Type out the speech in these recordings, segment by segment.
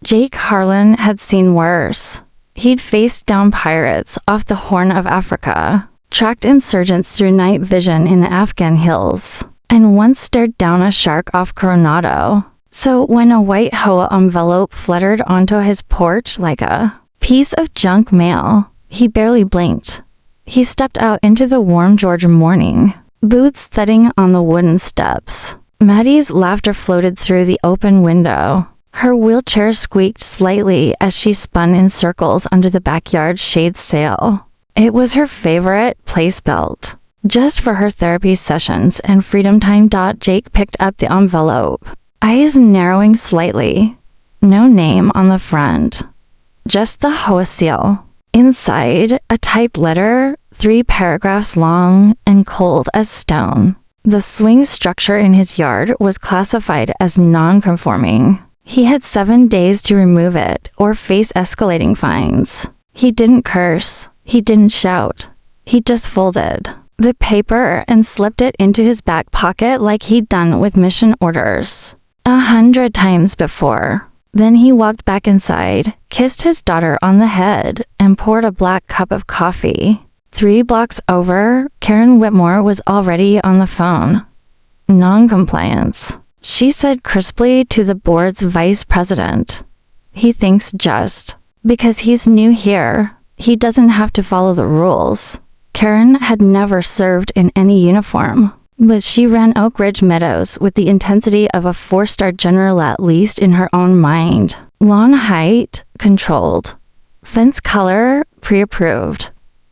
Jake Harlan had seen worse. He'd faced down pirates off the Horn of Africa, tracked insurgents through night vision in the Afghan hills, and once stared down a shark off Coronado. So when a white HOA envelope fluttered onto his porch like a piece of junk mail, he barely blinked. He stepped out into the warm Georgia morning, boots thudding on the wooden steps. Maddie's laughter floated through the open window. Her wheelchair squeaked slightly as she spun in circles under the backyard shade sail. It was her favorite place belt, just for her therapy sessions and freedom time. Jake picked up the envelope, eyes narrowing slightly. No name on the front, just the HOA seal. Inside, a typed letter, 3 paragraphs long and cold as stone. The swing structure in his yard was classified as non-conforming. He had 7 days to remove it or face escalating fines. He didn't curse. He didn't shout. He just folded the paper and slipped it into his back pocket like he'd done with mission orders 100 times before. Then he walked back inside, kissed his daughter on the head, and poured a black cup of coffee. 3 blocks over, Karen Whitmore was already on the phone. Non-compliance, she said crisply to the board's vice president. He thinks just because he's new here, he doesn't have to follow the rules. Karen had never served in any uniform, but she ran Oak Ridge Meadows with the intensity of a 4-star general, at least in her own mind. Lawn height, controlled. Fence color, pre-approved.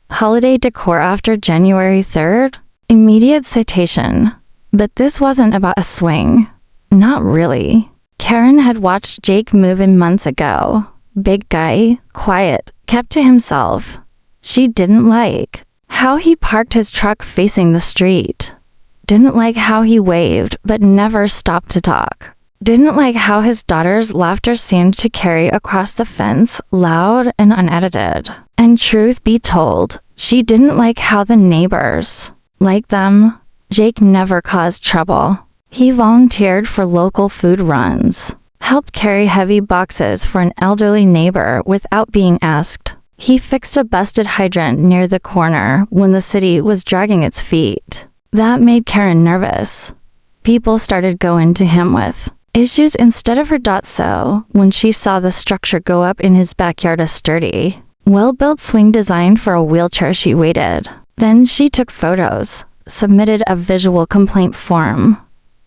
Holiday decor after January 3rd? Immediate citation. But this wasn't about a swing. Not really. Karen had watched Jake move in months ago. Big guy, quiet, kept to himself. She didn't like how he parked his truck facing the street. Didn't like how he waved but never stopped to talk. Didn't like how his daughter's laughter seemed to carry across the fence, loud and unedited. And truth be told, she didn't like how the neighbors liked them. Jake never caused trouble. He volunteered for local food runs, helped carry heavy boxes for an elderly neighbor without being asked. He fixed a busted hydrant near the corner when the city was dragging its feet. That made Karen nervous. People started going to him with issues instead of her. So, when she saw the structure go up in his backyard, a sturdy, well-built swing designed for a wheelchair, she waited. Then she took photos, submitted a visual complaint form,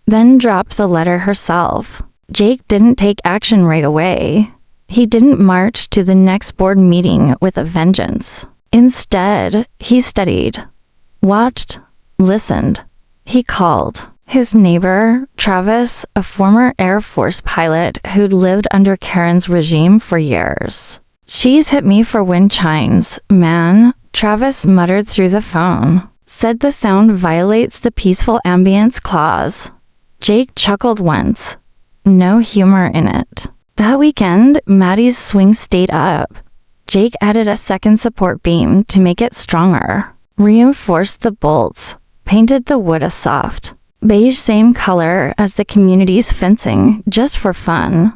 then dropped the letter herself. Jake didn't take action right away. He didn't march to the next board meeting with a vengeance. Instead, he studied, watched, listened. He called his neighbor, Travis, a former Air Force pilot who'd lived under Karen's regime for years. "She's hit me for wind chimes, man," Travis muttered through the phone. Said the sound violates the peaceful ambience clause. Jake chuckled once. No humor in it. That weekend, Maddie's swing stayed up. Jake added a second support beam to make it stronger, reinforced the bolts, painted the wood a soft beige, same color as the community's fencing, just for fun.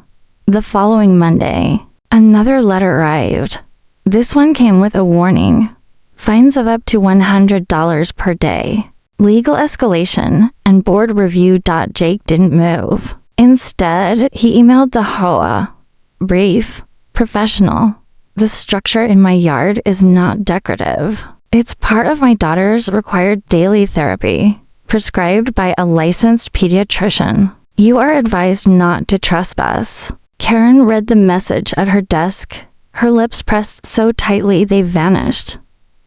The following Monday, another letter arrived. This one came with a warning. Fines of up to $100 per day. Legal escalation and board review. Jake didn't move. Instead, he emailed the HOA. Brief, professional. The structure in my yard is not decorative. It's part of my daughter's required daily therapy, prescribed by a licensed pediatrician. You are advised not to trespass. Karen read the message at her desk, her lips pressed so tightly they vanished.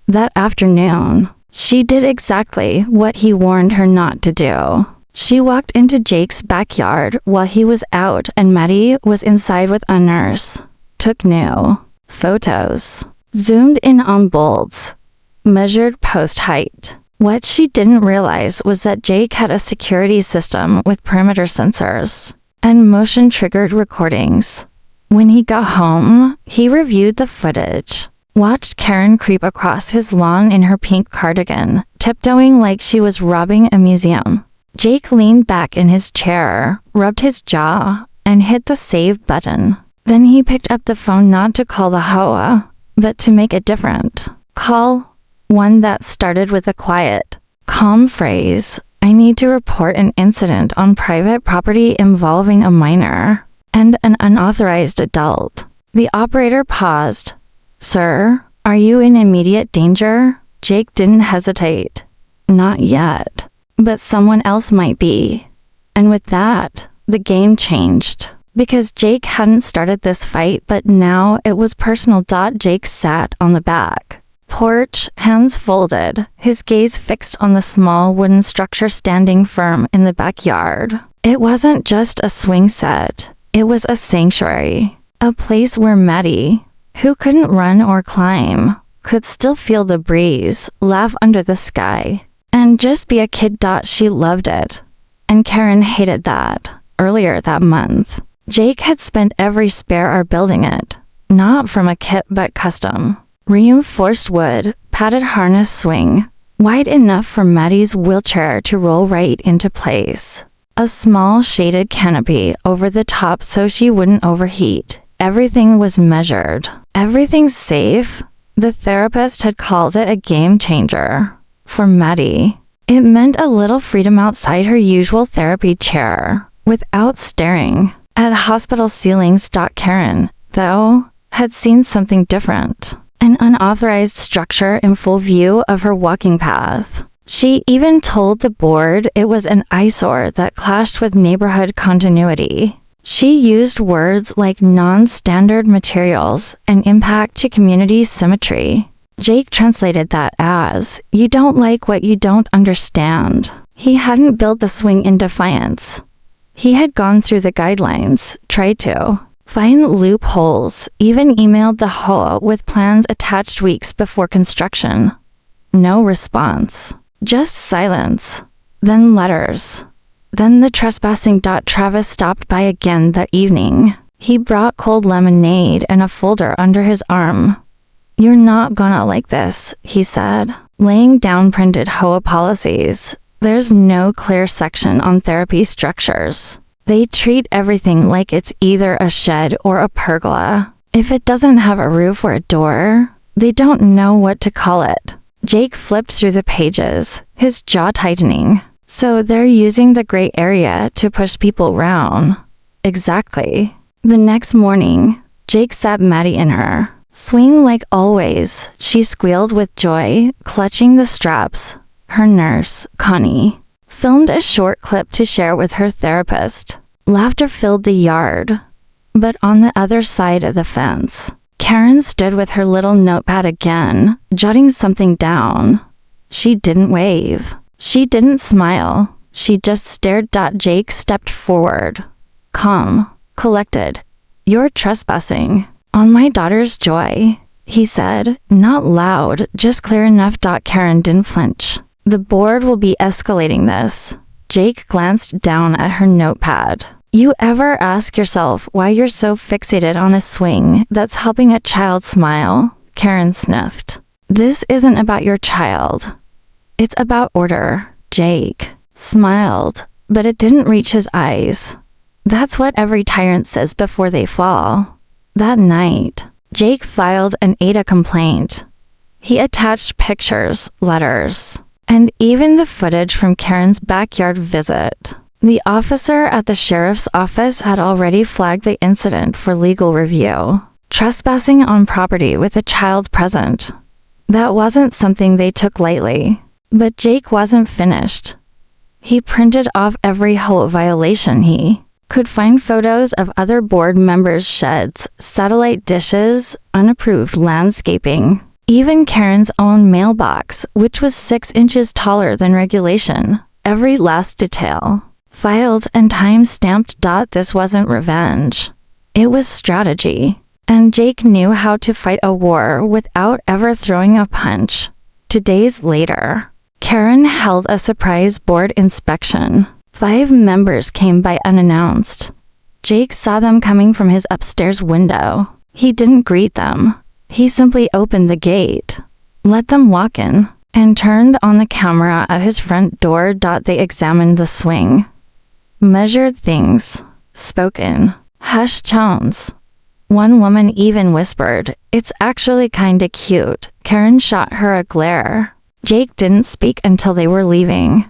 That afternoon, she did exactly what he warned her not to do. She walked into Jake's backyard while he was out and Maddie was inside with a nurse. Took new photos. Zoomed in on bolts. Measured post height. What she didn't realize was that Jake had a security system with perimeter sensors and motion-triggered recordings. When he got home, he reviewed the footage. Watched Karen creep across his lawn in her pink cardigan, tiptoeing like she was robbing a museum. Jake leaned back in his chair, rubbed his jaw, and hit the save button. Then he picked up the phone not to call the HOA, but to make a different call, one that started with a quiet, calm phrase, "I need to report an incident on private property involving a minor and an unauthorized adult." The operator paused. "Sir, are you in immediate danger?" Jake didn't hesitate. "Not yet, but someone else might be." And with that, the game changed. Because Jake hadn't started this fight, but now it was personal. Jake sat on the back porch, hands folded, his gaze fixed on the small wooden structure standing firm in the backyard. It wasn't just a swing set. It was a sanctuary. A place where Maddie, who couldn't run or climb, could still feel the breeze, laugh under the sky, and just be a kid. She loved it. And Karen hated that. Earlier that month, Jake had spent every spare hour building it. Not from a kit but custom. Reinforced wood, padded harness swing, wide enough for Maddie's wheelchair to roll right into place. A small shaded canopy over the top so she wouldn't overheat. Everything was measured. Everything's safe. The therapist had called it a game changer. For Maddie, it meant a little freedom outside her usual therapy chair, without staring at hospital ceilings. Karen, though, had seen something different. An unauthorized structure in full view of her walking path. She even told the board it was an eyesore that clashed with neighborhood continuity. She used words like non-standard materials and impact to community symmetry. Jake translated that as, "You don't like what you don't understand." He hadn't built the swing in defiance. He had gone through the guidelines, tried to find loopholes, even emailed the HOA with plans attached weeks before construction. No response. Just silence. Then letters. Then the trespassing. Travis stopped by again that evening. He brought cold lemonade and a folder under his arm. "You're not gonna like this," he said, laying down printed HOA policies. "There's no clear section on therapy structures. They treat everything like it's either a shed or a pergola. If it doesn't have a roof or a door, they don't know what to call it." Jake flipped through the pages, his jaw tightening. "So they're using the gray area to push people around." Exactly. The next morning, Jake sat Maddie in her swing like always. She squealed with joy, clutching the straps. Her nurse, Connie, filmed a short clip to share with her therapist. Laughter filled the yard. But on the other side of the fence, Karen stood with her little notepad again, jotting something down. She didn't wave. She didn't smile. She just stared. Jake stepped forward. Calm, collected. "You're trespassing on my daughter's joy," he said, not loud, just clear enough. Karen didn't flinch. "The board will be escalating this." Jake glanced down at her notepad. "You ever ask yourself why you're so fixated on a swing that's helping a child smile?" Karen sniffed. "This isn't about your child. It's about order." Jake smiled, but it didn't reach his eyes. That's what every tyrant says before they fall. That night, Jake filed an ADA complaint. He attached pictures, letters, and even the footage from Karen's backyard visit. The officer at the sheriff's office had already flagged the incident for legal review. Trespassing on property with a child present. That wasn't something they took lightly. But Jake wasn't finished. He printed off every HOA violation he could find: photos of other board members' sheds, satellite dishes, unapproved landscaping, even Karen's own mailbox, which was 6 inches taller than regulation. Every last detail. Filed and time-stamped. This wasn't revenge. It was strategy. And Jake knew how to fight a war without ever throwing a punch. 2 days later, Karen held a surprise board inspection. 5 members came by unannounced. Jake saw them coming from his upstairs window. He didn't greet them. He simply opened the gate, let them walk in, and turned on the camera at his front door. They examined the swing. Measured things. Spoke in hushed tones. One woman even whispered, "It's actually kinda cute." Karen shot her a glare. Jake didn't speak until they were leaving.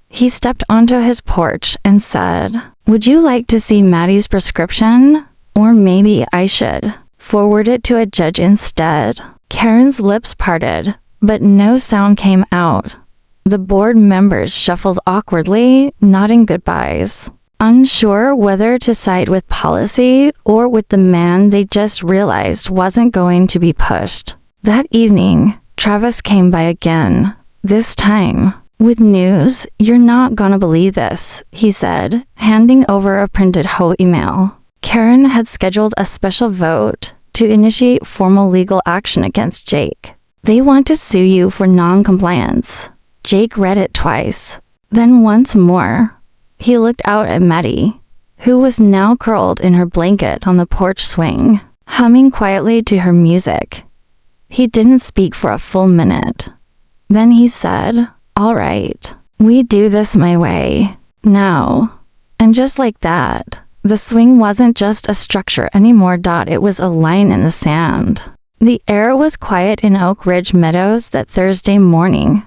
He stepped onto his porch and said, "Would you like to see Maddie's prescription? Or maybe I should forward it to a judge instead." Karen's lips parted, but no sound came out. The board members shuffled awkwardly, nodding goodbyes, unsure whether to side with policy or with the man they just realized wasn't going to be pushed. That evening, Travis came by again, this time with news. "You're not gonna believe this," he said, handing over a printed HOA email. Karen had scheduled a special vote to initiate formal legal action against Jake. "They want to sue you for non-compliance." Jake read it twice, then once more. He looked out at Maddie, who was now curled in her blanket on the porch swing, humming quietly to her music. He didn't speak for a full minute. Then he said, "All right, we do this my way. Now." And just like that, the swing wasn't just a structure anymore. It was a line in the sand. The air was quiet in Oak Ridge Meadows that Thursday morning.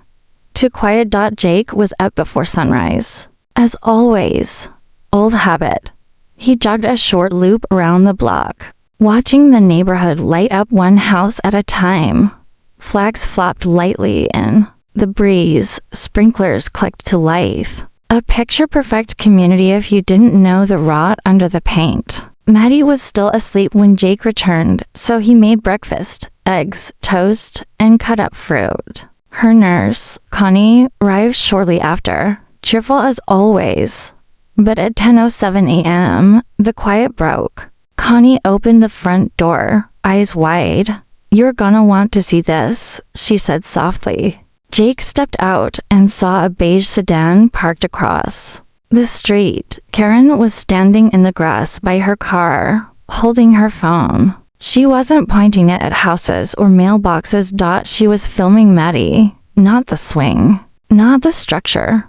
Too quiet. Jake was up before sunrise. As always, old habit. He jogged a short loop around the block, watching the neighborhood light up one house at a time. Flags flopped lightly in the breeze, sprinklers clicked to life. A picture-perfect community if you didn't know the rot under the paint. Maddie was still asleep when Jake returned, so he made breakfast, eggs, toast, and cut up fruit. Her nurse, Connie, arrived shortly after, cheerful as always. But at 10:07 a.m., the quiet broke. Connie opened the front door, eyes wide. "You're gonna want to see this," she said softly. Jake stepped out and saw a beige sedan parked across the street. Karen was standing in the grass by her car, holding her phone. She wasn't pointing it at houses or mailboxes. She was filming Maddie, not the swing, not the structure.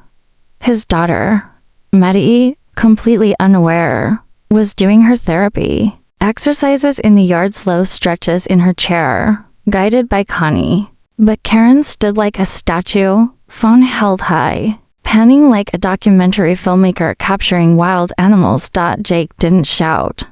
His daughter, Maddie, completely unaware, was doing her therapy, exercises in the yard, slow stretches in her chair, guided by Connie. But Karen stood like a statue, phone held high, panning like a documentary filmmaker capturing wild animals. Jake didn't shout.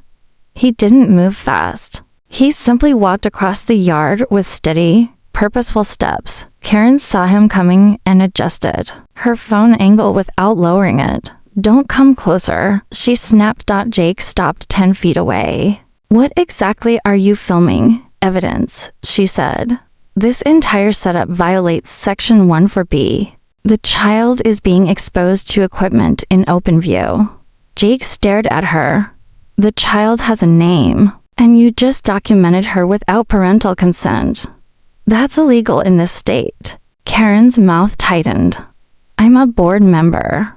He didn't move fast. He simply walked across the yard with steady, purposeful steps. Karen saw him coming and adjusted her phone angle without lowering it. "Don't come closer," she snapped. Jake stopped 10 feet away. "What exactly are you filming?" "Evidence," she said. "This entire setup violates Section 1(4)B. The child is being exposed to equipment in open view." Jake stared at her. "The child has a name, and you just documented her without parental consent. That's illegal in this state." Karen's mouth tightened. "I'm a board member.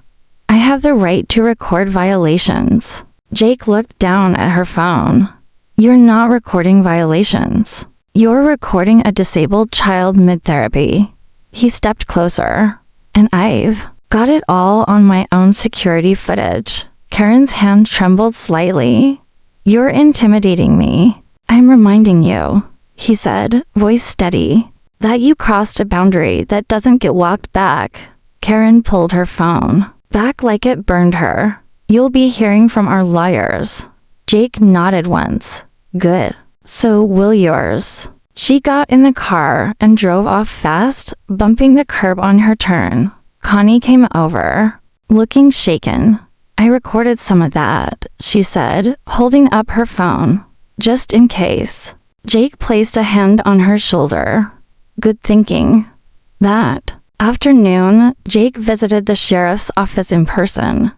I have the right to record violations." Jake looked down at her phone. "You're not recording violations. You're recording a disabled child mid-therapy." He stepped closer. "And I've got it all on my own security footage." Karen's hand trembled slightly. "You're intimidating me. I'm reminding you," he said, voice steady, "that you crossed a boundary that doesn't get walked back." Karen pulled her phone back like it burned her. "You'll be hearing from our lawyers." Jake nodded once. "Good. So will yours." She got in the car and drove off fast, bumping the curb on her turn. Connie came over, looking shaken. "I recorded some of that," she said, holding up her phone. "Just in case." Jake placed a hand on her shoulder. "Good thinking." That afternoon, Jake visited the sheriff's office in person.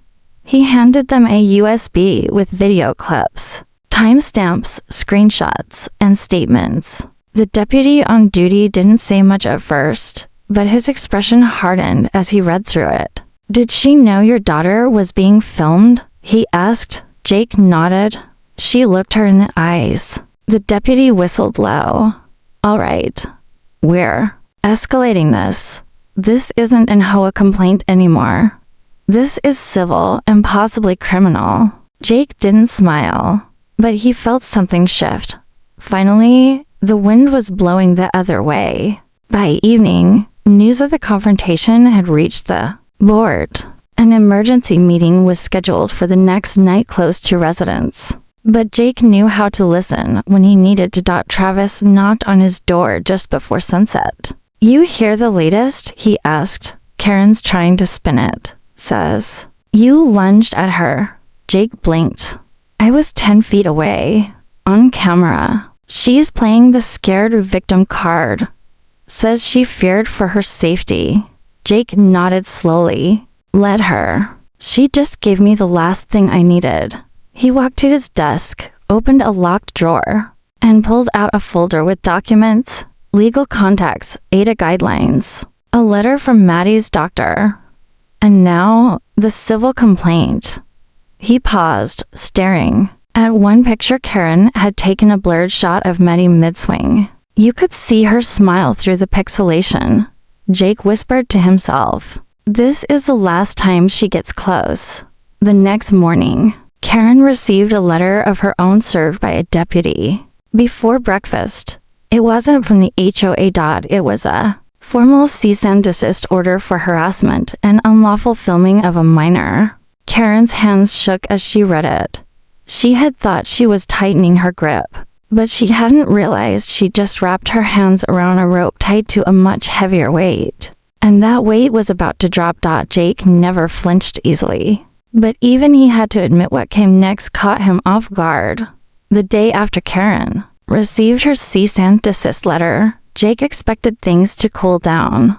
He handed them a USB with video clips, timestamps, screenshots, and statements. The deputy on duty didn't say much at first, but his expression hardened as he read through it. "Did she know your daughter was being filmed?" he asked. Jake nodded. She looked her in the eyes. The deputy whistled low. "All right. We're escalating this. This isn't an HOA complaint anymore. This is civil and possibly criminal." Jake didn't smile. but he felt something shift. Finally, the wind was blowing the other way. By evening, news of the confrontation had reached the board. An emergency meeting was scheduled for the next night close to residents. But Jake knew how to listen when he needed to. Travis knocked on his door just before sunset. "You hear the latest?" he asked. "Karen's trying to spin it," says. You lunged at her. Jake blinked. "I was 10 feet away. On camera. She's playing the scared victim card. Says she feared for her safety." Jake nodded slowly. "Let her. She just gave me the last thing I needed." He walked to his desk, opened a locked drawer, and pulled out a folder with documents, legal contacts, ADA guidelines, a letter from Maddie's doctor, and now the civil complaint. He paused, staring. At one picture Karen had taken a blurred shot of Maddie mid-swing. You could see her smile through the pixelation. Jake whispered to himself, "This is the last time she gets close." The next morning, Karen received a letter of her own served by a deputy. Before breakfast, it wasn't from the HOA. It was a formal cease and desist order for harassment and unlawful filming of a minor. Karen's hands shook as she read it. She had thought she was tightening her grip, but she hadn't realized she just wrapped her hands around a rope tied to a much heavier weight. And that weight was about to drop. Jake never flinched easily. But even he had to admit what came next caught him off guard. The day after Karen received her cease and desist letter, Jake expected things to cool down.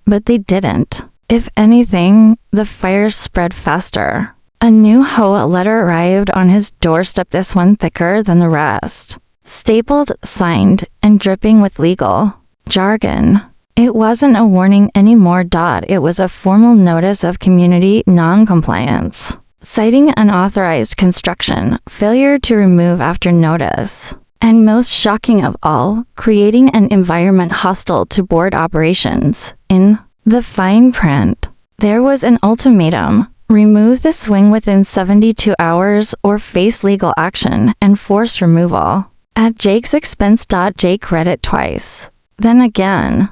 But they didn't. If anything, the fire spread faster. A new HOA letter arrived on his doorstep, this one thicker than the rest. Stapled, signed, and dripping with legal jargon. It wasn't a warning anymore. It was a formal notice of community non-compliance, citing unauthorized construction, failure to remove after notice, and most shocking of all, creating an environment hostile to board operations. In the fine print, there was an ultimatum: remove the swing within 72 hours or face legal action and forced removal. At Jake's expense. Jake read it twice. Then again.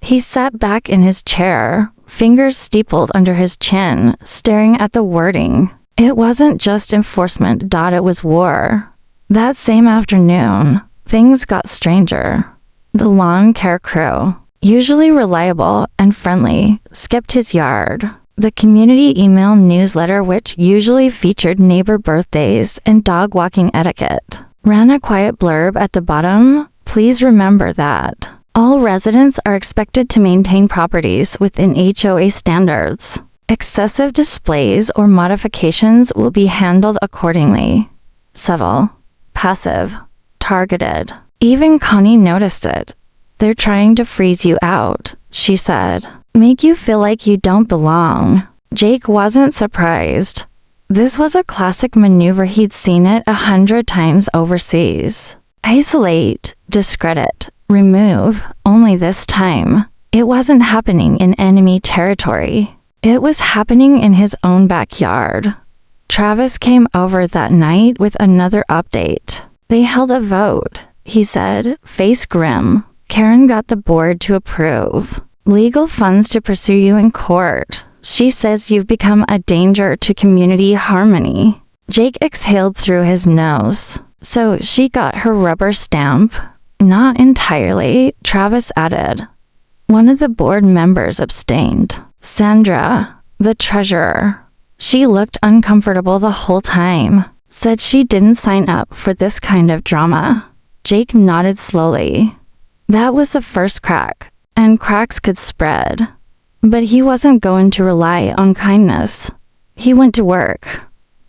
He sat back in his chair, fingers steepled under his chin, staring at the wording. It wasn't just enforcement. It was war. That same afternoon, things got stranger. The lawn care crew, usually reliable and friendly, skipped his yard. The community email newsletter, which usually featured neighbor birthdays and dog walking etiquette, ran a quiet blurb at the bottom. Please remember that all residents are expected to maintain properties within HOA standards. Excessive displays or modifications will be handled accordingly. Civil, passive, targeted. Even Connie noticed it. "They're trying to freeze you out," she said. "Make you feel like you don't belong." Jake wasn't surprised. This was a classic maneuver. He'd seen it 100 times overseas. Isolate, discredit, remove. Only this time, it wasn't happening in enemy territory. It was happening in his own backyard. Travis came over that night with another update. "They held a vote," he said, face grim. "Karen got the board to approve legal funds to pursue you in court. She says you've become a danger to community harmony." Jake exhaled through his nose. "So she got her rubber stamp?" "Not entirely," Travis added. One of the board members abstained. Sandra, the treasurer. She looked uncomfortable the whole time. Said she didn't sign up for this kind of drama. Jake nodded slowly. That was the first crack, and cracks could spread. But he wasn't going to rely on kindness. He went to work.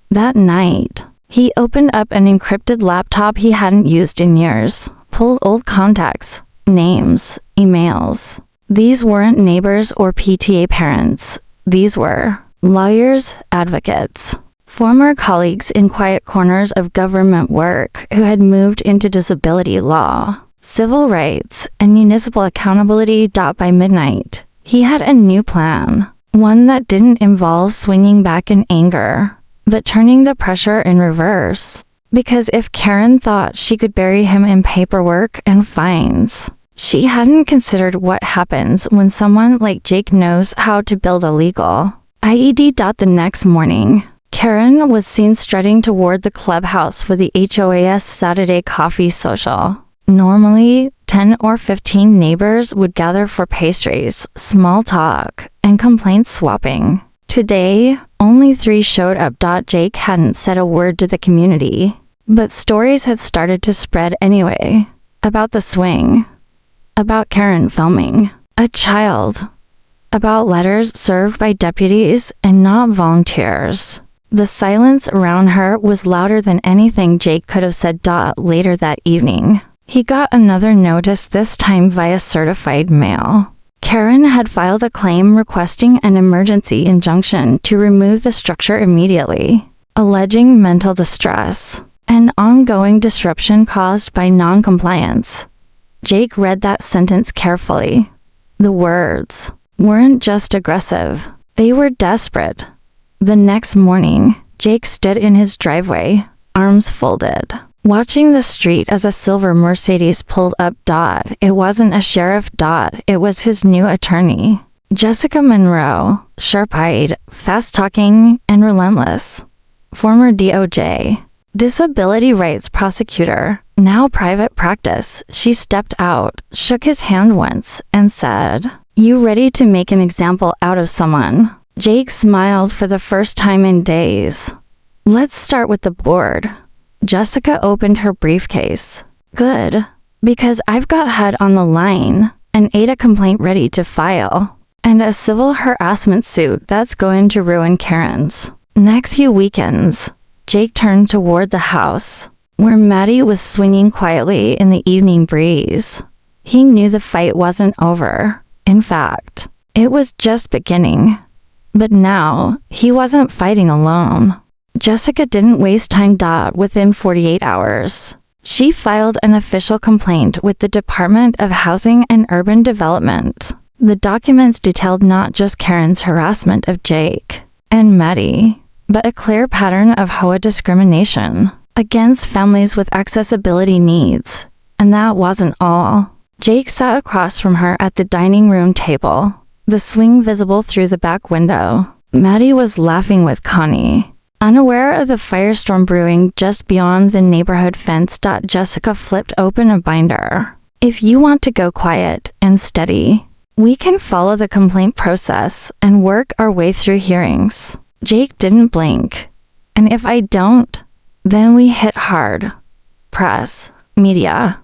That night, he opened up an encrypted laptop he hadn't used in years, pulled old contacts, names, emails. These weren't neighbors or PTA parents. These were lawyers, advocates, former colleagues in quiet corners of government work who had moved into disability law, civil rights, and municipal accountability. By midnight, he had a new plan, one that didn't involve swinging back in anger, but turning the pressure in reverse. Because if Karen thought she could bury him in paperwork and fines, she hadn't considered what happens when someone like Jake knows how to build a legal IED. The next morning, Karen was seen strutting toward the clubhouse for the HOA's Saturday coffee social. Normally, 10 or 15 neighbors would gather for pastries, small talk, and complaint swapping. Today, only 3 showed up. Jake hadn't said a word to the community, but stories had started to spread anyway. About the swing, about Karen filming a child, about letters served by deputies and not volunteers. The silence around her was louder than anything Jake could have said. Later that evening, he got another notice, this time via certified mail. Karen had filed a claim requesting an emergency injunction to remove the structure immediately, alleging mental distress and ongoing disruption caused by non-compliance. Jake read that sentence carefully. The words weren't just aggressive, they were desperate. The next morning, Jake stood in his driveway, arms folded, watching the street as a silver Mercedes pulled up. It wasn't a sheriff. It was his new attorney, Jessica Monroe, sharp-eyed, fast-talking, and relentless. Former DOJ, disability rights prosecutor, now private practice. She stepped out, shook his hand once, and said, "You ready to make an example out of someone?" Jake smiled for the first time in days. "Let's start with the board." Jessica opened her briefcase. "Good, because I've got HUD on the line, an ADA complaint ready to file, and a civil harassment suit that's going to ruin Karen's next few weekends." Jake turned toward the house, where Maddie was swinging quietly in the evening breeze. He knew the fight wasn't over. In fact, it was just beginning. But now, he wasn't fighting alone. Jessica didn't waste time. Within 48 hours, she filed an official complaint with the Department of Housing and Urban Development. The documents detailed not just Karen's harassment of Jake and Maddie, but a clear pattern of HOA discrimination against families with accessibility needs. And that wasn't all. Jake sat across from her at the dining room table, the swing visible through the back window. Maddie was laughing with Connie, unaware of the firestorm brewing just beyond the neighborhood fence. Jessica flipped open a binder. "If you want to go quiet and steady, we can follow the complaint process and work our way through hearings." Jake didn't blink. "And if I don't, then we hit hard. Press, media,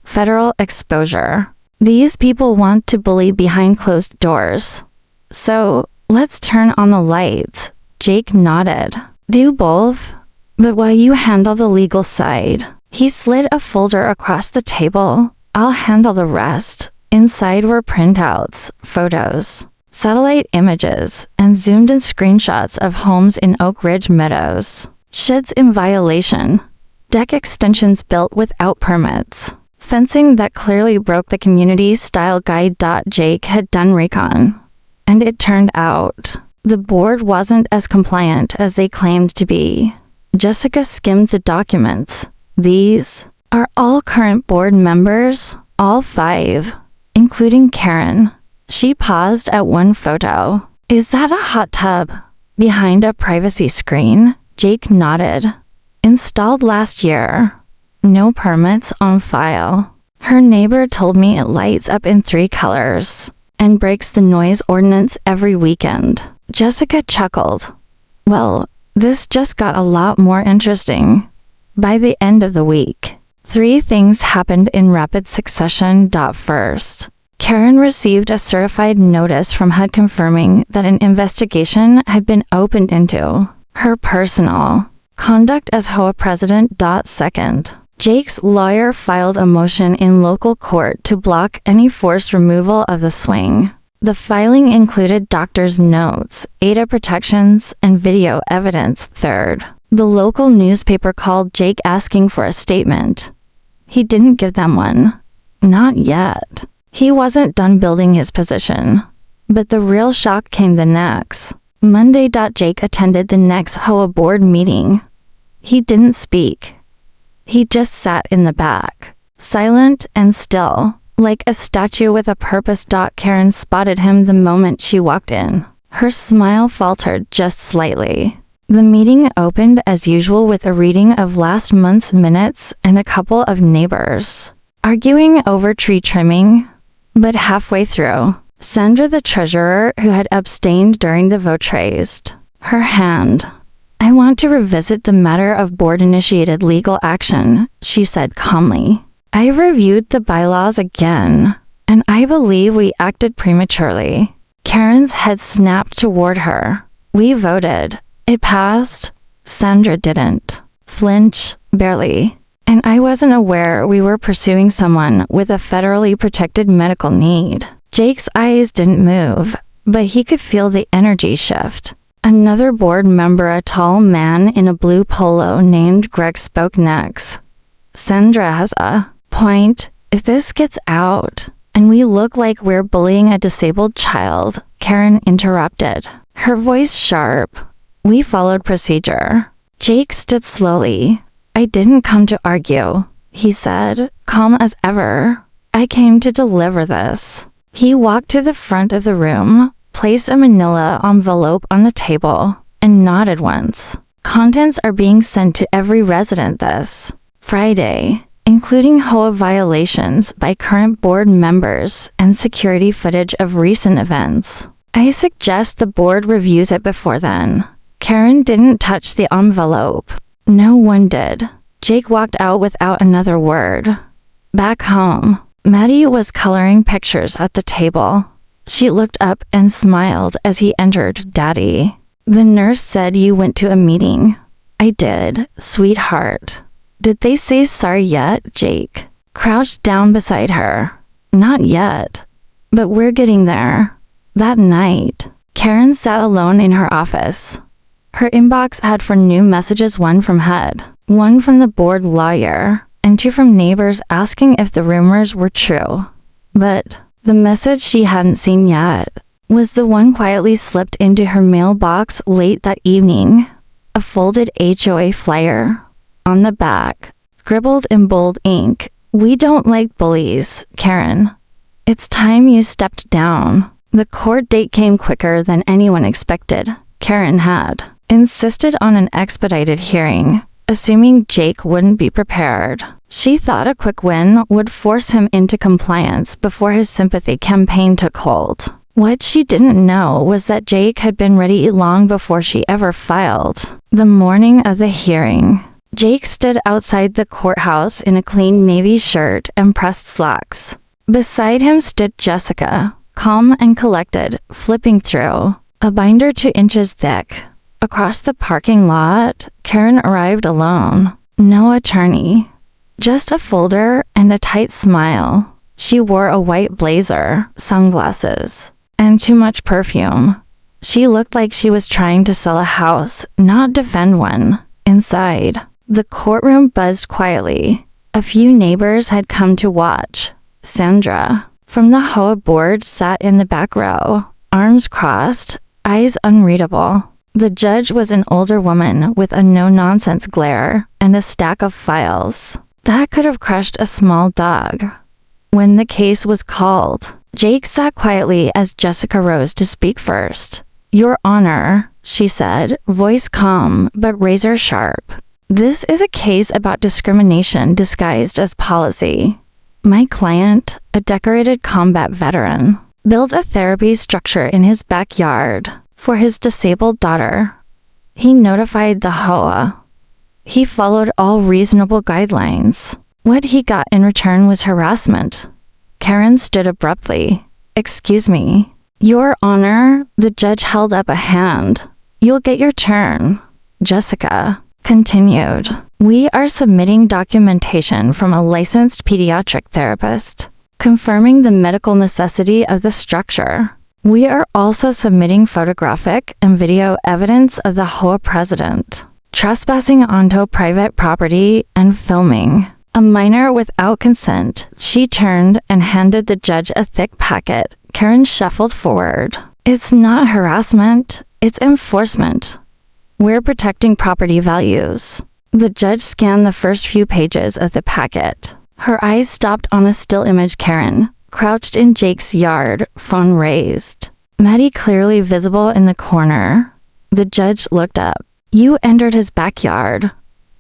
federal exposure. These people want to bully behind closed doors. So, let's turn on the lights." Jake nodded. "Do both? But while you handle the legal side," he slid a folder across the table, "I'll handle the rest." Inside were printouts, photos, satellite images, and zoomed-in screenshots of homes in Oak Ridge Meadows. Sheds in violation, deck extensions built without permits, fencing that clearly broke the community-style guide. Jake had done recon, and it turned out the board wasn't as compliant as they claimed to be. Jessica skimmed the documents. "These are all current board members, all 5, including Karen." She paused at one photo. "Is that a hot tub behind a privacy screen?" Jake nodded. "Installed last year. No permits on file. Her neighbor told me it lights up in 3 colors and breaks the noise ordinance every weekend." Jessica chuckled. "Well, this just got a lot more interesting." By the end of the week, 3 things happened in rapid succession. First, Karen received a certified notice from HUD confirming that an investigation had been opened into her personal conduct as HOA president. Second, Jake's lawyer filed a motion in local court to block any forced removal of the swing. The filing included doctor's notes, ADA protections, and video evidence. Third, the local newspaper called Jake asking for a statement. He didn't give them one. Not yet. He wasn't done building his position. But the real shock came the next Monday. Jake attended the next HOA board meeting. He didn't speak. He just sat in the back, silent and still, like a statue with a purpose. Karen spotted him the moment she walked in. Her smile faltered just slightly. The meeting opened as usual with a reading of last month's minutes and a couple of neighbors arguing over tree trimming. But halfway through, Sandra, the treasurer who had abstained during the vote, raised her hand. "I want to revisit the matter of board-initiated legal action," she said calmly. "I've reviewed the bylaws again, and I believe we acted prematurely." Karen's head snapped toward her. "We voted. It passed." Sandra didn't flinch, barely. "And I wasn't aware we were pursuing someone with a federally protected medical need." Jake's eyes didn't move, but he could feel the energy shift. Another board member, a tall man in a blue polo named Greg, spoke next. "Sandra has a point. If this gets out, and we look like we're bullying a disabled child," Karen interrupted, her voice sharp. "We followed procedure." Jake stood slowly. "I didn't come to argue," he said, calm as ever. "I came to deliver this." He walked to the front of the room, placed a manila envelope on the table, and nodded once. "Contents are being sent to every resident this Friday, including HOA violations by current board members and security footage of recent events. I suggest the board reviews it before then." Karen didn't touch the envelope. No one did. Jake walked out without another word. Back home, Maddie was coloring pictures at the table. She looked up and smiled as he entered. "Daddy, the nurse said you went to a meeting." "I did, sweetheart." "Did they say sorry yet?" Jake crouched down beside her. "Not yet, but we're getting there." That night, Karen sat alone in her office. Her inbox had 4 new messages, one from HUD, one from the board lawyer, and 2 from neighbors asking if the rumors were true. But the message she hadn't seen yet was the one quietly slipped into her mailbox late that evening. A folded HOA flyer. On the back, scribbled in bold ink, "We don't like bullies, Karen. It's time you stepped down." The court date came quicker than anyone expected. Karen had insisted on an expedited hearing, assuming Jake wouldn't be prepared. She thought a quick win would force him into compliance before his sympathy campaign took hold. What she didn't know was that Jake had been ready long before she ever filed. The morning of the hearing, Jake stood outside the courthouse in a clean navy shirt and pressed slacks. Beside him stood Jessica, calm and collected, flipping through a binder 2 inches thick. Across the parking lot, Karen arrived alone. No attorney. Just a folder and a tight smile. She wore a white blazer, sunglasses, and too much perfume. She looked like she was trying to sell a house, not defend one. Inside, the courtroom buzzed quietly. A few neighbors had come to watch. Sandra, from the HOA board, sat in the back row, arms crossed, eyes unreadable. The judge was an older woman with a no-nonsense glare and a stack of files that could have crushed a small dog. When the case was called, Jake sat quietly as Jessica rose to speak first. "Your Honor," she said, voice calm but razor sharp. "This is a case about discrimination disguised as policy. My client, a decorated combat veteran, built a therapy structure in his backyard for his disabled daughter. He notified the HOA. He followed all reasonable guidelines. What he got in return was harassment." Karen stood abruptly. "Excuse me." "Your Honor," the judge held up a hand. "You'll get your turn." Jessica continued. "We are submitting documentation from a licensed pediatric therapist, confirming the medical necessity of the structure. We are also submitting photographic and video evidence of the HOA president trespassing onto private property and filming a minor without consent." She turned and handed the judge a thick packet. Karen shuffled forward. "It's not harassment, it's enforcement. We're protecting property values." The judge scanned the first few pages of the packet. Her eyes stopped on a still image Karen, crouched in Jake's yard, phone raised. Maddie clearly visible in the corner. The judge looked up. You entered his backyard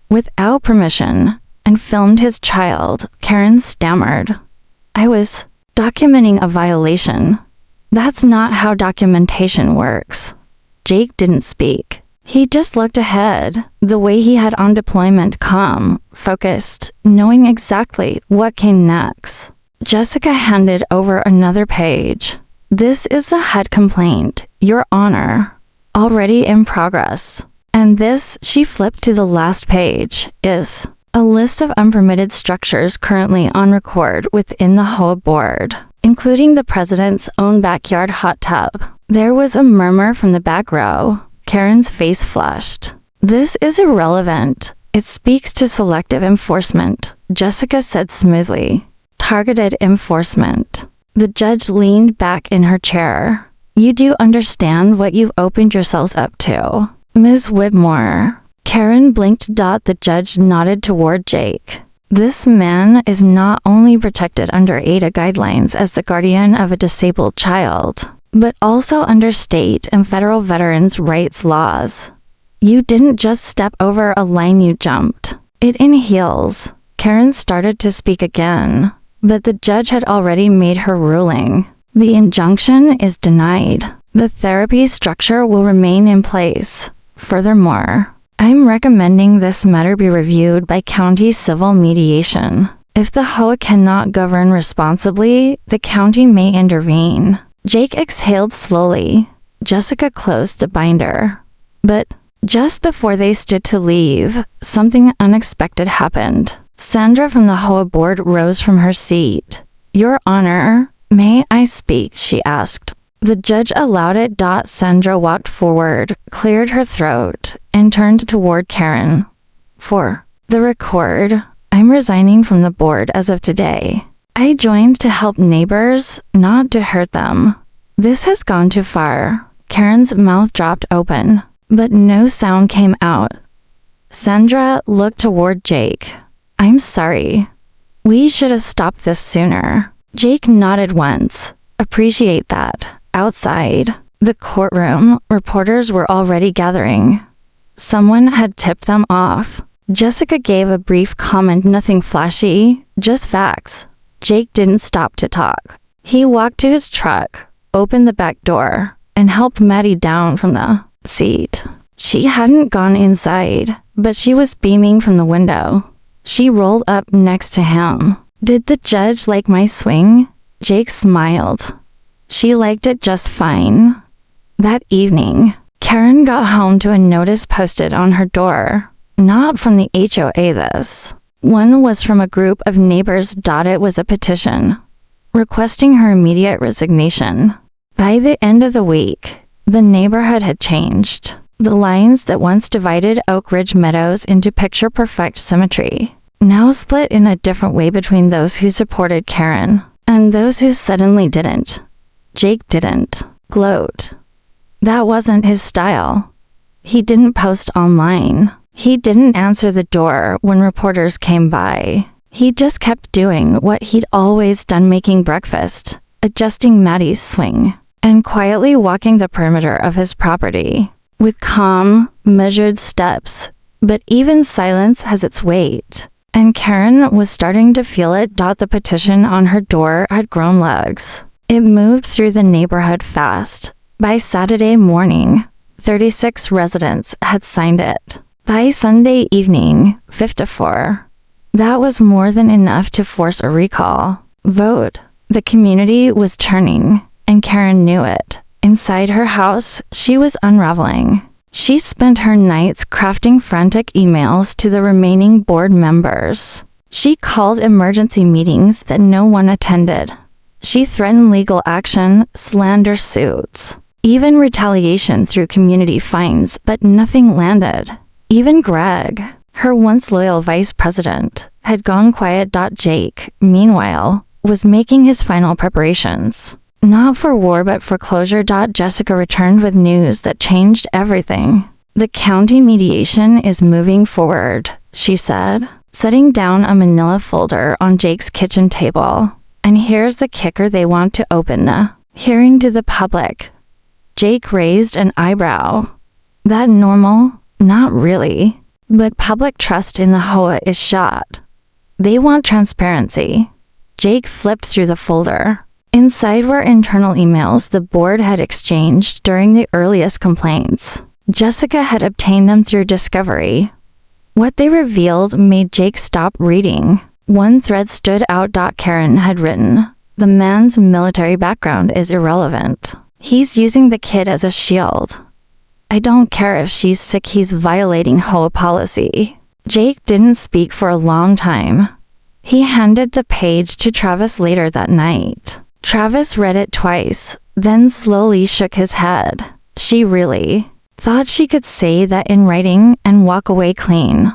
without permission and filmed his child, Karen stammered. I was documenting a violation. That's not how documentation works. Jake didn't speak. He just looked ahead, the way he had on deployment, calm, focused, knowing exactly what came next. Jessica handed over another page. This is the HUD complaint, Your Honor, already in progress. And this, she flipped to the last page, is a list of unpermitted structures currently on record within the HOA board, including the president's own backyard hot tub. There was a murmur from the back row. Karen's face flushed. This is irrelevant. It speaks to selective enforcement, Jessica said smoothly. Targeted enforcement. The judge leaned back in her chair. You do understand what you've opened yourselves up to, Ms. Whitmore. Karen blinked. The judge nodded toward Jake. This man is not only protected under HOA guidelines as the guardian of a disabled child, but also under state and federal veterans' rights laws. You didn't just step over a line, you jumped it in heels. Karen started to speak again, but the judge had already made her ruling. The injunction is denied. The therapy structure will remain in place. Furthermore, I'm recommending this matter be reviewed by county civil mediation. If the HOA cannot govern responsibly, the county may intervene. Jake exhaled slowly. Jessica closed the binder. But just before they stood to leave, something unexpected happened. Sandra from the HOA board rose from her seat. Your Honor, may I speak? She asked. The judge allowed it. Sandra walked forward, cleared her throat, and turned toward Karen. For the record, I'm resigning from the board as of today. I joined to help neighbors, not to hurt them. This has gone too far. Karen's mouth dropped open, but no sound came out. Sandra looked toward Jake. I'm sorry. We should have stopped this sooner. Jake nodded once. Appreciate that. Outside the courtroom, reporters were already gathering. Someone had tipped them off. Jessica gave a brief comment, nothing flashy, just facts. Jake didn't stop to talk. He walked to his truck, opened the back door, and helped Maddie down from the seat. She hadn't gone inside, but she was beaming from the window. She rolled up next to him. Did the judge like my swing? Jake smiled. She liked it just fine. That evening, Karen got home to a notice posted on her door. Not from the HOA, this one was from a group of neighbors. It was a petition requesting her immediate resignation. By the end of the week, the neighborhood had changed. The lines that once divided Oak Ridge Meadows into picture-perfect symmetry now split in a different way between those who supported Karen and those who suddenly didn't. Jake didn't gloat. That wasn't his style. He didn't post online. He didn't answer the door when reporters came by. He just kept doing what he'd always done, making breakfast, adjusting Maddie's swing, and quietly walking the perimeter of his property with calm, measured steps. But even silence has its weight, and Karen was starting to feel it. The petition on her door had grown legs. It moved through the neighborhood fast. By Saturday morning, 36 residents had signed it. By Sunday evening, 54. That was more than enough to force a recall vote. The community was turning, and Karen knew it. Inside her house, she was unraveling. She spent her nights crafting frantic emails to the remaining board members. She called emergency meetings that no one attended. She threatened legal action, slander suits, even retaliation through community fines, but nothing landed. Even Greg, her once loyal vice president, had gone quiet. Jake, meanwhile, was making his final preparations. Not for war, but for closure. Jessica returned with news that changed everything. The county mediation is moving forward, she said, setting down a manila folder on Jake's kitchen table. And here's the kicker they want to open a hearing to the public. Jake raised an eyebrow. That normal? Not really. But public trust in the HOA is shot. They want transparency. Jake flipped through the folder. Inside were internal emails the board had exchanged during the earliest complaints. Jessica had obtained them through discovery. What they revealed made Jake stop reading. One thread stood out. Karen had written, "The man's military background is irrelevant. He's using the kid as a shield. I don't care if she's sick, he's violating HOA policy." Jake didn't speak for a long time. He handed the page to Travis later that night. Travis read it twice, then slowly shook his head. She really thought she could say that in writing and walk away clean.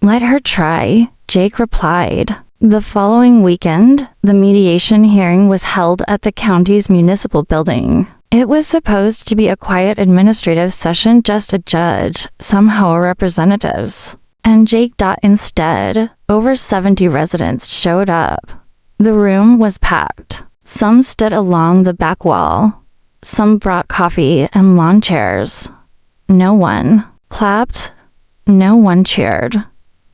Let her try, Jake replied. The following weekend, the mediation hearing was held at the county's municipal building. It was supposed to be a quiet administrative session, just a judge, some HOA representatives. And Jake. Instead, over 70 residents showed up. The room was packed. Some stood along the back wall. Some brought coffee and lawn chairs. No one clapped. No one cheered.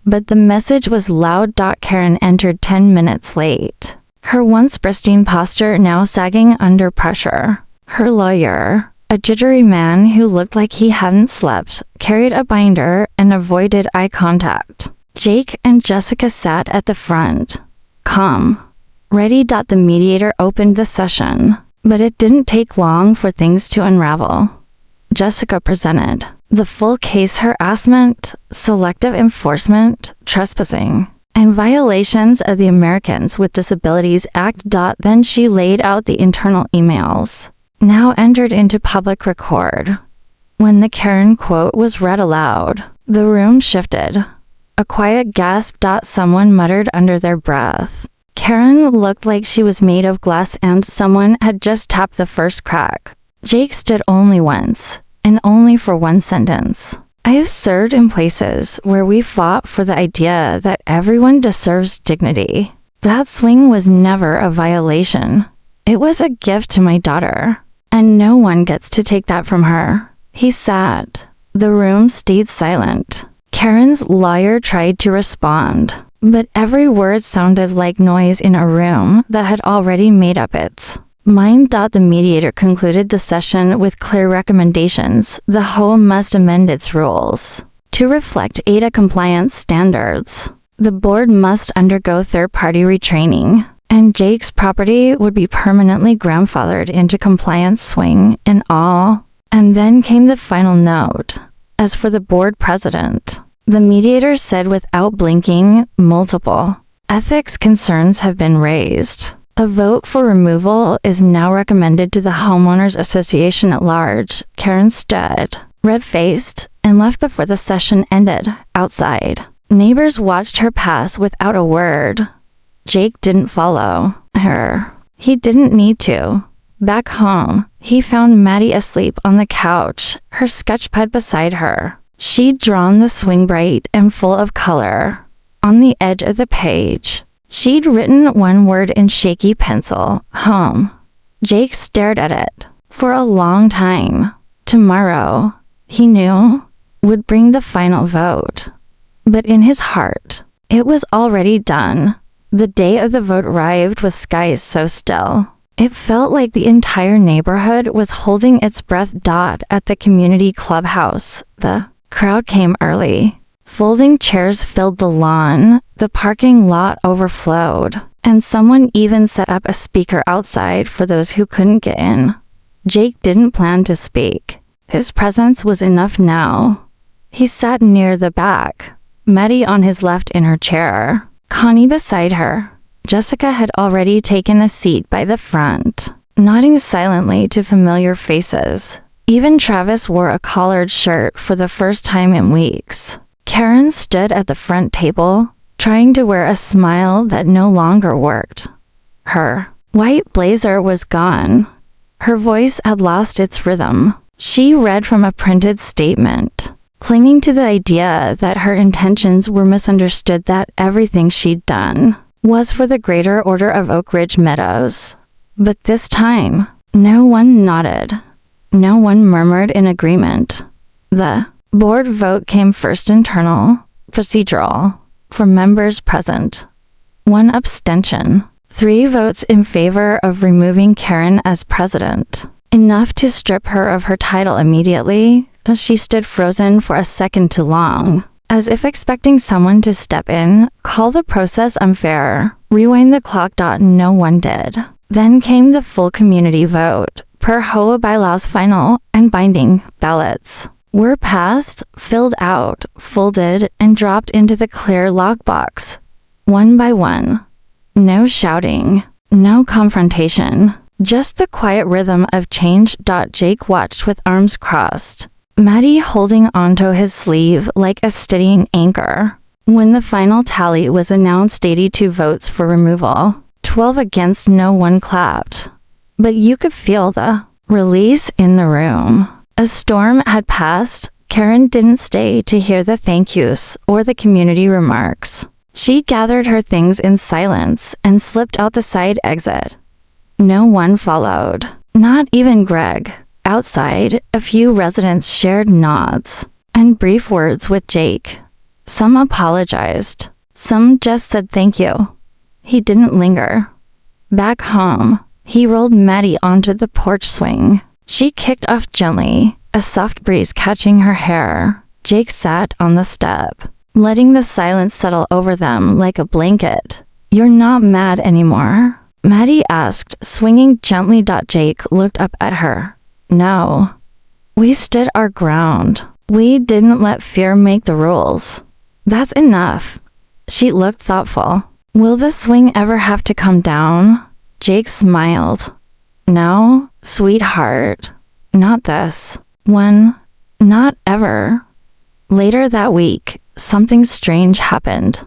But the message was loud. Karen entered 10 minutes late. Her once pristine posture now sagging under pressure. Her lawyer, a jittery man who looked like he hadn't slept, carried a binder and avoided eye contact. Jake and Jessica sat at the front, calm, ready. The mediator opened the session, but it didn't take long for things to unravel. Jessica presented the full case: harassment, selective enforcement, trespassing, and violations of the Americans with Disabilities Act. Then she laid out the internal emails, now entered into public record. When the Karen quote was read aloud, the room shifted. A quiet gasp. Someone muttered under their breath. Karen looked like she was made of glass and someone had just tapped the first crack. Jake stood only once, and only for one sentence. I have served in places where we fought for the idea that everyone deserves dignity. That swing was never a violation. It was a gift to my daughter, and no one gets to take that from her. He sat. The room stayed silent. Karen's lawyer tried to respond, but every word sounded like noise in a room that had already made up its mind. The mediator concluded the session with clear recommendations. The HOA must amend its rules to reflect ADA compliance standards. The board must undergo third-party retraining, and Jake's property would be permanently grandfathered into compliance, swing and all. And then came the final note. As for the board president, the mediator said without blinking, multiple ethics concerns have been raised. A vote for removal is now recommended to the homeowners association at large. Karen stood, red-faced, and left before the session ended, outside. Neighbors watched her pass without a word. Jake didn't follow her. He didn't need to. Back home, he found Maddie asleep on the couch, her sketchpad beside her. She'd drawn the swing bright and full of color. On the edge of the page, she'd written one word in shaky pencil, home. Jake stared at it for a long time. Tomorrow, he knew, would bring the final vote. But in his heart, it was already done. The day of the vote arrived with skies so still. It felt like the entire neighborhood was holding its breath. At the community clubhouse, the crowd came early. Folding chairs filled the lawn, the parking lot overflowed, and someone even set up a speaker outside for those who couldn't get in. Jake didn't plan to speak. His presence was enough now. He sat near the back, Maddie on his left in her chair, Connie beside her. Jessica had already taken a seat by the front, nodding silently to familiar faces. Even Travis wore a collared shirt for the first time in weeks. Karen stood at the front table, trying to wear a smile that no longer worked. Her white blazer was gone. Her voice had lost its rhythm. She read from a printed statement. clinging to the idea that her intentions were misunderstood, that everything she'd done was for the greater order of Oak Ridge Meadows. But this time, no one nodded. No one murmured in agreement. The board vote came first, internal, procedural, for members present. 1 abstention. 3 votes in favor of removing Karen as president. Enough to strip her of her title immediately. She stood frozen for a second too long, as if expecting someone to step in, call the process unfair, rewind the clock. No one did. Then came the full community vote. Per HOA bylaws, final and binding ballots were passed, filled out, folded, and dropped into the clear lockbox, one by one. No shouting, no confrontation, just the quiet rhythm of change. Jake watched with arms crossed, Maddie holding onto his sleeve like a steadying anchor. When the final tally was announced, 82 votes for removal, 12 against. No one clapped. But you could feel the release in the room. A storm had passed. Karen didn't stay to hear the thank yous or the community remarks. She gathered her things in silence and slipped out the side exit. No one followed, not even Greg. Outside, a few residents shared nods and brief words with Jake. Some apologized. Some just said thank you. He didn't linger. Back home, he rolled Maddie onto the porch swing. She kicked off gently, a soft breeze catching her hair. Jake sat on the step, letting the silence settle over them like a blanket. "You're not mad anymore?" Maddie asked, swinging gently. Jake looked up at her. "No. We stood our ground. We didn't let fear make the rules. That's enough." She looked thoughtful. "Will the swing ever have to come down?" Jake smiled. "No, sweetheart. Not this one. Not ever." Later that week, something strange happened.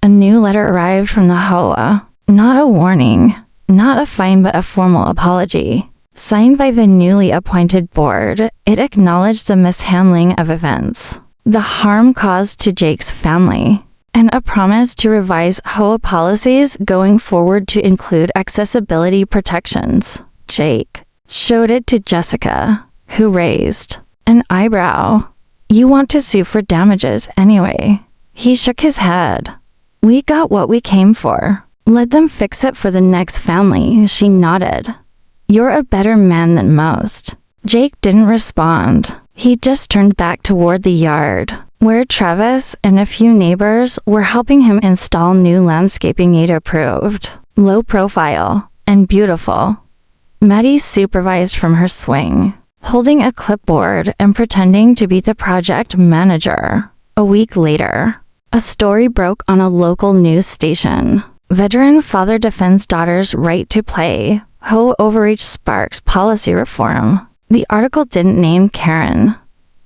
A new letter arrived from the HOA. Not a warning, not a fine, but a formal apology. Signed by the newly appointed board, it acknowledged the mishandling of events, the harm caused to Jake's family, and a promise to revise HOA policies going forward to include accessibility protections. Jake showed it to Jessica, who raised an eyebrow. "You want to sue for damages anyway?" He shook his head. "We got what we came for. Let them fix it for the next family." She nodded. "You're a better man than most." Jake didn't respond. He just turned back toward the yard, where Travis and a few neighbors were helping him install new landscaping he'd approved. Low profile and beautiful. Maddie supervised from her swing, holding a clipboard and pretending to be the project manager. A week later, a story broke on a local news station. Veteran father defends daughter's right to play. HOA overreach sparks policy reform. The article didn't name Karen,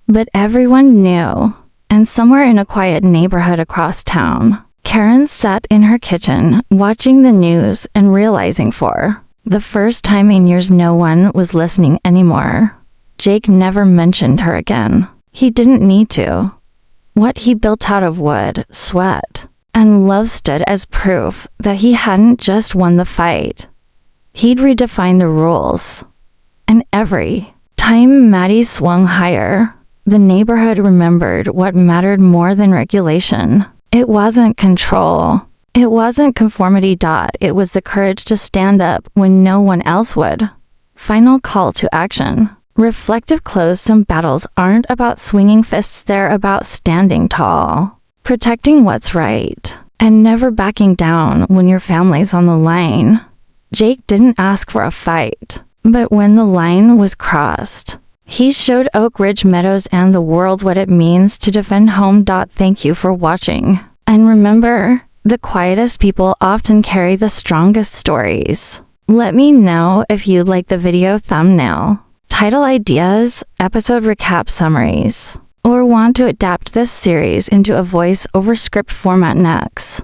but everyone knew. And somewhere in a quiet neighborhood across town, Karen sat in her kitchen, watching the news and realizing for the first time in years no one was listening anymore. Jake never mentioned her again. He didn't need to. What he built out of wood, sweat, and love stood as proof that he hadn't just won the fight. He'd redefined the rules. And every time Maddie swung higher, the neighborhood remembered what mattered more than regulation. It wasn't control. It wasn't conformity. It was the courage to stand up when no one else would. Final call to action. Reflective close. Some battles aren't about swinging fists, they're about standing tall, protecting what's right, and never backing down when your family's on the line. Jake didn't ask for a fight, but when the line was crossed, he showed Oak Ridge Meadows and the world what it means to defend home. Thank you for watching. And remember, the quietest people often carry the strongest stories. Let me know if you'd like the video thumbnail, title ideas, episode recap summaries, or want to adapt this series into a voice-over script format next.